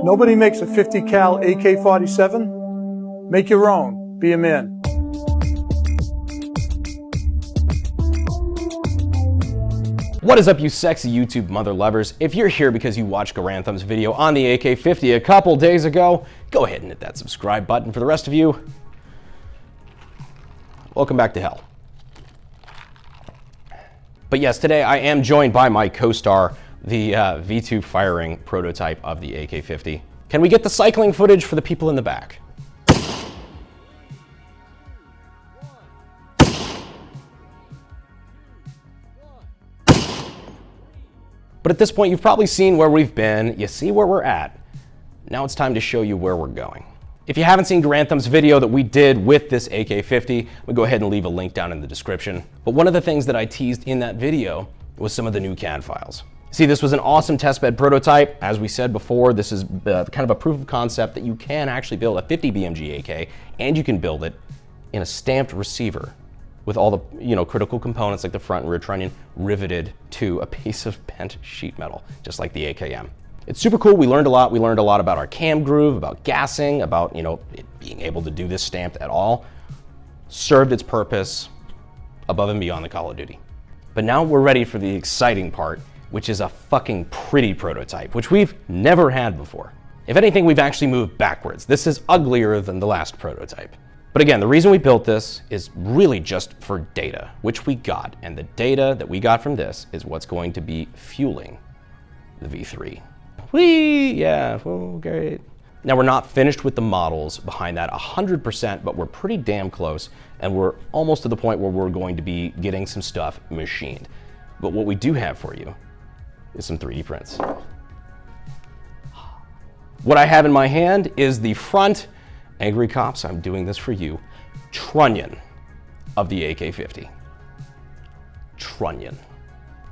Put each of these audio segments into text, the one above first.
Nobody makes a 50 cal AK-47. Make your own. Be a man. What is up, you sexy YouTube mother lovers? If you're here because you watched Garantham's video on the AK-50 a couple days ago, go ahead and hit that subscribe button. For the rest of you, welcome back to hell. But yes, today I am joined by my co-star, the V2 firing prototype of the AK-50. Can we get the cycling footage for the people in the back? But at this point, you've probably seen where we've been, you see where we're at. Now it's time to show you where we're going. If you haven't seen Garantham's video that we did with this AK-50, we'll go ahead and leave a link down in the description. But one of the things that I teased in that video was some of the new Cad files. See, this was an awesome testbed prototype. As we said before, this is kind of a proof of concept that you can actually build a 50 BMG AK, and you can build it in a stamped receiver with all the critical components like the front and rear trunnion riveted to a piece of bent sheet metal, just like the AKM. It's super cool. We learned a lot. We learned a lot about our cam groove, about gassing, about it being able to do this stamped at all. Served its purpose above and beyond the Call of Duty. But now we're ready for the exciting part, which is a fucking pretty prototype, which we've never had before. If anything, we've actually moved backwards. This is uglier than the last prototype. But again, the reason we built this is really just for data, which we got. And the data that we got from this is what's going to be fueling the V3. Whee! Yeah, well, great. Now, we're not finished with the models behind that 100%, but we're pretty damn close. And we're almost to the point where we're going to be getting some stuff machined. But what we do have for you is some 3D prints. What I have in my hand is the front, Angry Cops, I'm doing this for you, Trunnion of the AK-50. Trunnion.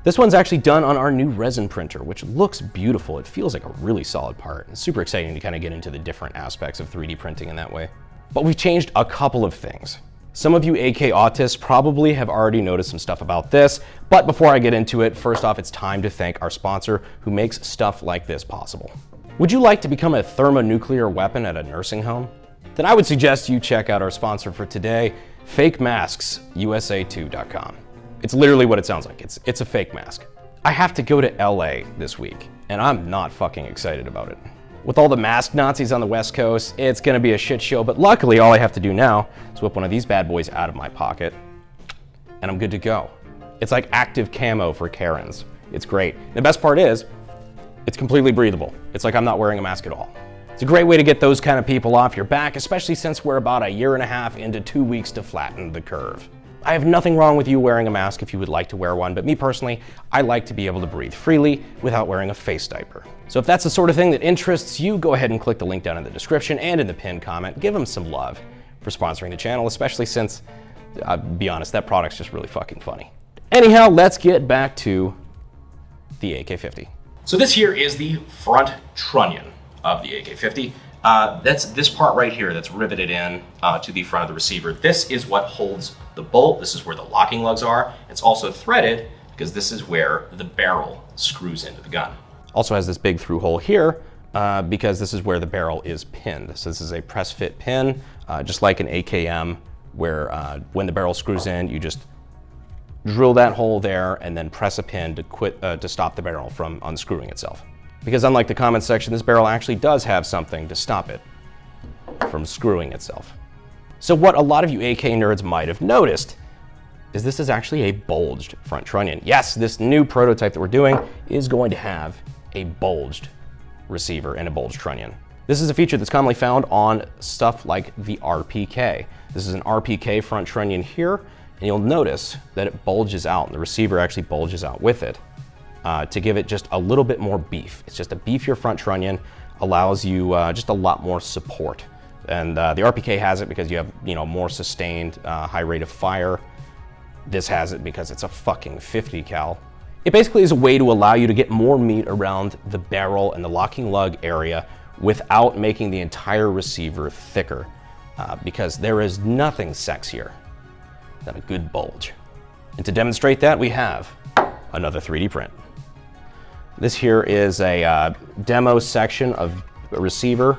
This one's actually done on our new resin printer, which looks beautiful. It feels like a really solid part. It's super exciting to kind of get into the different aspects of 3D printing in that way. But we've changed a couple of things. Some of you AK autists probably have already noticed some stuff about this, but before I get into it, first off, it's time to thank our sponsor who makes stuff like this possible. Would you like to become a thermonuclear weapon at a nursing home? Then I would suggest you check out our sponsor for today, FakeMasksUSA2.com. It's literally what it sounds like. It's a fake mask. I have to go to LA this week, and I'm not fucking excited about it. With all the mask Nazis on the West Coast, it's gonna be a shit show, but luckily all I have to do now is whip one of these bad boys out of my pocket, and I'm good to go. It's like active camo for Karens. It's great. The best part is, it's completely breathable. It's like I'm not wearing a mask at all. It's a great way to get those kind of people off your back, especially since we're about a year and a half into 2 weeks to flatten the curve. I have nothing wrong with you wearing a mask if you would like to wear one, but me personally, I like to be able to breathe freely without wearing a face diaper. So if that's the sort of thing that interests you, go ahead and click the link down in the description and in the pinned comment. Give them some love for sponsoring the channel, especially since, I'll be honest, that product's just really fucking funny. Anyhow, let's get back to the AK-50. So this here is the front trunnion of the AK-50. That's this part right here that's riveted in to the front of the receiver. This is what holds the bolt. This is where the locking lugs are. It's also threaded because this is where the barrel screws into the gun. Also has this big through hole here because this is where the barrel is pinned. So this is a press fit pin, just like an AKM, where when the barrel screws in, you just drill that hole there and then press a pin to stop the barrel from unscrewing itself. Because unlike the comment section, this barrel actually does have something to stop it from screwing itself. So what a lot of you AK nerds might have noticed is this is actually a bulged front trunnion. Yes, this new prototype that we're doing is going to have a bulged receiver and a bulged trunnion. This is a feature that's commonly found on stuff like the RPK. This is an RPK front trunnion here, and you'll notice that it bulges out, and the receiver actually bulges out with it. To give it just a little bit more beef. It's just a beefier front trunnion, allows you just a lot more support. And the RPK has it because you have more sustained high rate of fire. This has it because it's a fucking 50 cal. It basically is a way to allow you to get more meat around the barrel and the locking lug area without making the entire receiver thicker, because there is nothing sexier than a good bulge. And to demonstrate that, we have another 3D print. This here is a demo section of receiver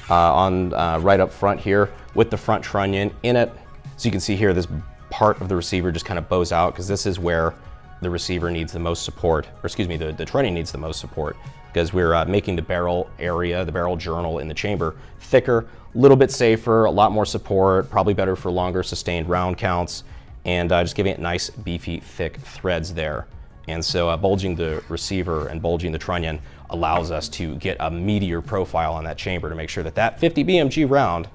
right up front here with the front trunnion in it. So you can see here, this part of the receiver just kind of bows out because this is where the receiver needs the most support, or excuse me, the trunnion needs the most support, because we're making the barrel area, the barrel journal in the chamber thicker, a little bit safer, a lot more support, probably better for longer sustained round counts, and just giving it nice, beefy, thick threads there. And so bulging the receiver and bulging the trunnion allows us to get a meatier profile on that chamber to make sure that that 50 BMG round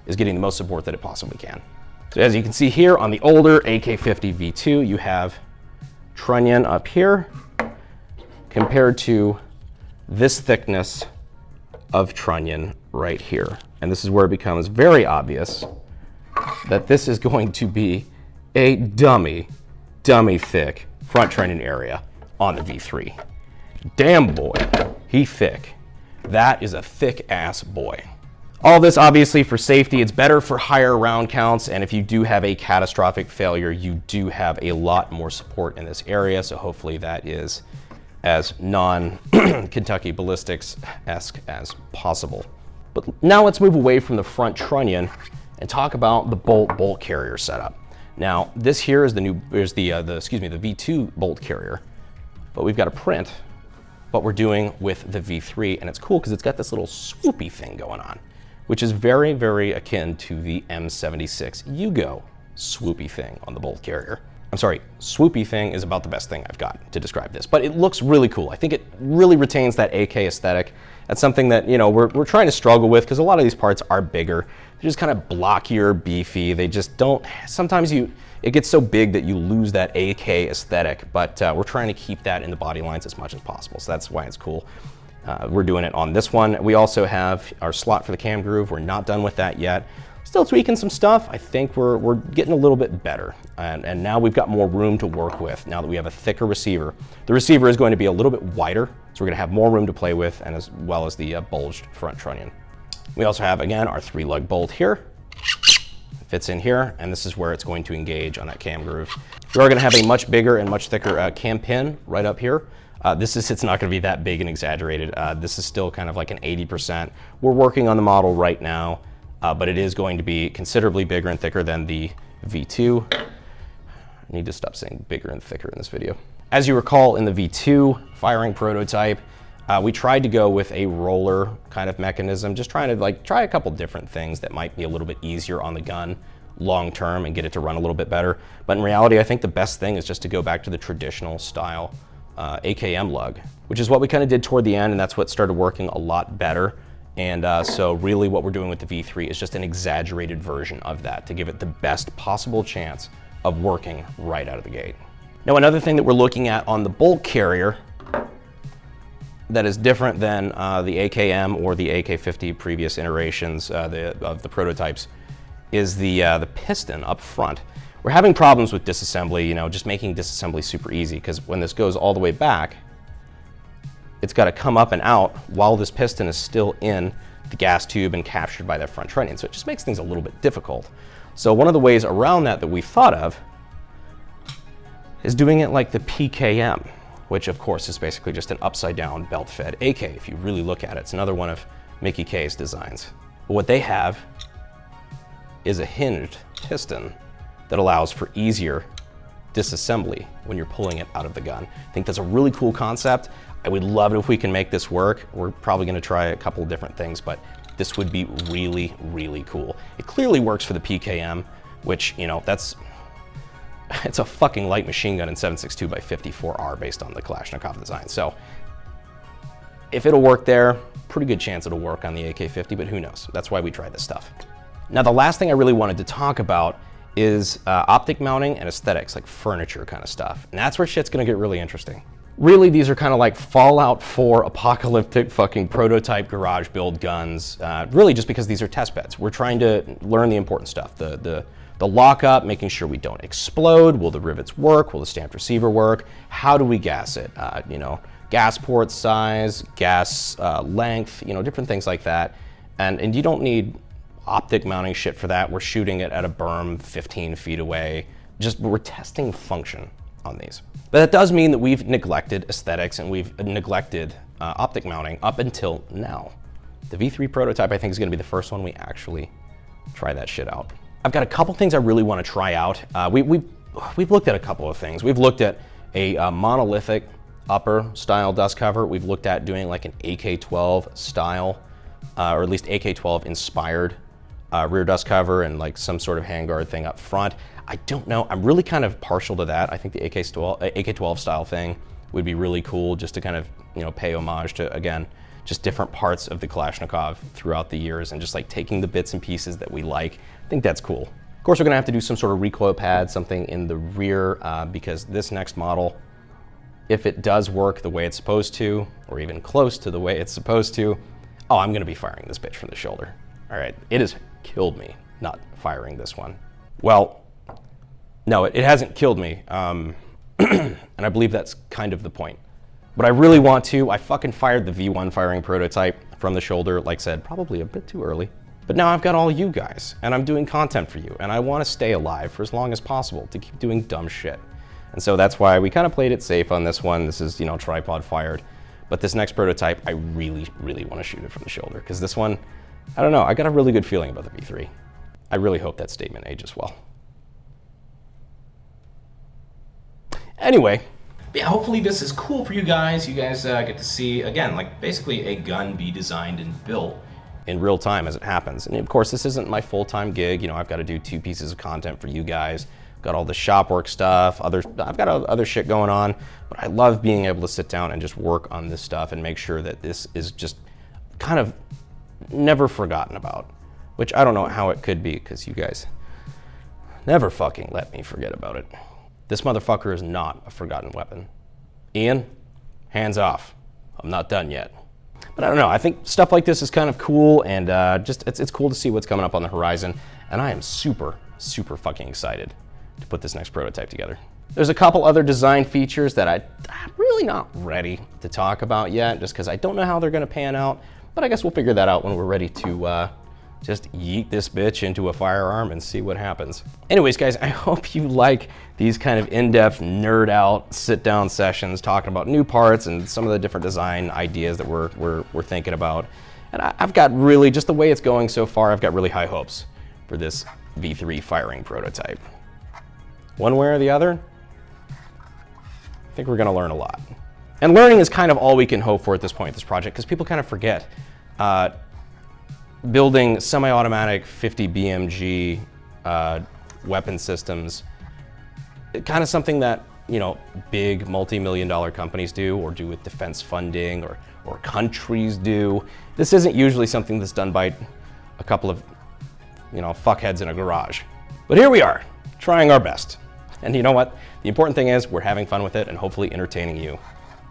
is getting the most support that it possibly can. So as you can see here on the older AK-50 V2, you have trunnion up here compared to this thickness of trunnion right here. And this is where it becomes very obvious that this is going to be a dummy thick front trunnion area on the V3. Damn boy, he thick. That is a thick ass boy. All this obviously for safety. It's better for higher round counts, and if you do have a catastrophic failure, you do have a lot more support in this area, so hopefully that is as non-Kentucky ballistics-esque as possible. But now let's move away from the front trunnion and talk about the bolt carrier setup. Now, this here is the V2 bolt carrier, but we've got a print what we're doing with the V3, and it's cool because it's got this little swoopy thing going on, which is very, very akin to the M76 Yugo swoopy thing on the bolt carrier. I'm sorry, swoopy thing is about the best thing I've got to describe this, but it looks really cool. I think it really retains that AK aesthetic. That's something that, you know, we're trying to struggle with because a lot of these parts are bigger. They're just kind of blockier, beefy. They just don't, sometimes it gets so big that you lose that AK aesthetic, but we're trying to keep that in the body lines as much as possible. So that's why it's cool. We're doing it on this one. We also have our slot for the cam groove. We're not done with that yet. Still tweaking some stuff. I think we're getting a little bit better. And now we've got more room to work with now that we have a thicker receiver. The receiver is going to be a little bit wider, so we're gonna have more room to play with, and as well as the bulged front trunnion. We also have, again, our 3-lug bolt here. It fits in here, and this is where it's going to engage on that cam groove. We are gonna have a much bigger and much thicker cam pin right up here. It's not gonna be that big and exaggerated. This is still kind of like an 80%. We're working on the model right now, but it is going to be considerably bigger and thicker than the V2. I need to stop saying bigger and thicker in this video. As you recall, in the V2 firing prototype, we tried to go with a roller kind of mechanism, just trying to try a couple different things that might be a little bit easier on the gun long term and get it to run a little bit better. But in reality, I think the best thing is just to go back to the traditional style AKM lug, which is what we kind of did toward the end, and that's what started working a lot better. And so really what we're doing with the V3 is just an exaggerated version of that to give it the best possible chance of working right out of the gate. Now, another thing that we're looking at on the bolt carrier that is different than the AKM or the AK-50 previous iterations of the prototypes is the piston up front. We're having problems with disassembly, just making disassembly super easy, because when this goes all the way back, it's got to come up and out while this piston is still in the gas tube and captured by that front trunnion. So it just makes things a little bit difficult. So one of the ways around that we thought of is doing it like the PKM, which of course is basically just an upside down belt fed AK. If you really look at it, it's another one of Mickey K's designs. But what they have is a hinged piston that allows for easier disassembly when you're pulling it out of the gun. I think that's a really cool concept. I would love it if we can make this work. We're probably gonna try a couple of different things, but this would be really, really cool. It clearly works for the PKM, which, it's a fucking light machine gun in 7.62 by 54R based on the Kalashnikov design. So if it'll work there, pretty good chance it'll work on the AK-50, but who knows? That's why we tried this stuff. Now, the last thing I really wanted to talk about is optic mounting and aesthetics, like furniture kind of stuff. And that's where shit's gonna get really interesting. Really, these are kind of like Fallout 4 apocalyptic fucking prototype garage build guns, really just because these are test beds. We're trying to learn the important stuff, the lockup, making sure we don't explode. Will the rivets work? Will the stamped receiver work? How do we gas it? Gas port size, gas length, different things like that. And you don't need optic mounting shit for that. We're shooting it at a berm 15 feet away. We're testing function on these. But that does mean that we've neglected aesthetics and we've neglected optic mounting up until now. The V3 prototype, I think, is gonna be the first one we actually try that shit out. I've got a couple things I really wanna try out. We've looked at a couple of things. We've looked at a monolithic upper style dust cover. We've looked at doing like an AK-12 style, or at least AK-12 inspired rear dust cover and like some sort of handguard thing up front. I don't know, I'm really kind of partial to that. I think the AK-12 style thing would be really cool, just to kind of, you know, pay homage to, again, just different parts of the Kalashnikov throughout the years and just like taking the bits and pieces that we like. I think that's cool. Of course, we're gonna have to do some sort of recoil pad, something in the rear, because this next model, if it does work the way it's supposed to, or even close to the way it's supposed to, oh, I'm gonna be firing this bitch from the shoulder. All right, it has killed me not firing this one. Well, no, it hasn't killed me, and I believe that's kind of the point. But I really want to. I fucking fired the V1 firing prototype from the shoulder, like I said, probably a bit too early. But now I've got all you guys, and I'm doing content for you, and I want to stay alive for as long as possible to keep doing dumb shit. And so that's why we kind of played it safe on this one. This is, you know, tripod fired. But this next prototype, I really, really want to shoot it from the shoulder, because this one, I don't know, I got a really good feeling about the V3. I really hope that statement ages well. Anyway, yeah, hopefully this is cool for you guys. You guys get to see, again, like basically a gun be designed and built in real time as it happens. And of course, this isn't my full-time gig. You know, I've got to do 2 pieces of content for you guys. Got all the shop work stuff, I've got other shit going on, but I love being able to sit down and just work on this stuff and make sure that this is just kind of never forgotten about, which I don't know how it could be, because you guys never fucking let me forget about it. This motherfucker is not a forgotten weapon. Ian, hands off. I'm not done yet. But I don't know, I think stuff like this is kind of cool, and just it's cool to see what's coming up on the horizon, and I am super, super fucking excited to put this next prototype together. There's a couple other design features that I'm really not ready to talk about yet, just because I don't know how they're gonna pan out, but I guess we'll figure that out when we're ready to just yeet this bitch into a firearm and see what happens. Anyways, guys, I hope you like these kind of in-depth, nerd-out, sit-down sessions talking about new parts and some of the different design ideas that we're thinking about. And I've got really, just the way it's going so far, I've got really high hopes for this V3 firing prototype. One way or the other, I think we're gonna learn a lot. And learning is kind of all we can hope for at this point, this project, because people kind of forget. Building semi-automatic 50 BMG weapon systems, kind of something that, you know, big multi-million-dollar companies do, or do with defense funding, or countries do. This isn't usually something that's done by a couple of, you know, fuckheads in a garage. But here we are, trying our best. And you know what? The important thing is we're having fun with it and hopefully entertaining you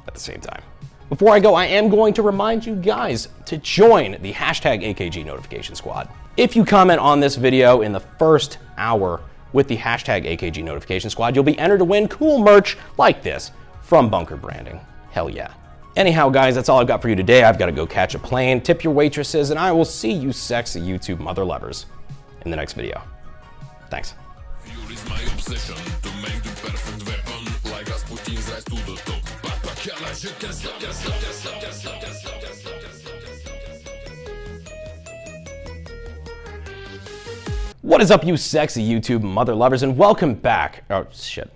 at the same time. Before I go, I am going to remind you guys to join the hashtag AKG notification squad. If you comment on this video in the first hour with the hashtag AKG notification squad, you'll be entered to win cool merch like this from Bunker Branding. Hell yeah. Anyhow, guys, that's all I've got for you today. I've got to go catch a plane, tip your waitresses, and I will see you sexy YouTube mother lovers in the next video. Thanks. What is up, you sexy YouTube mother lovers, and welcome back. Oh, shit.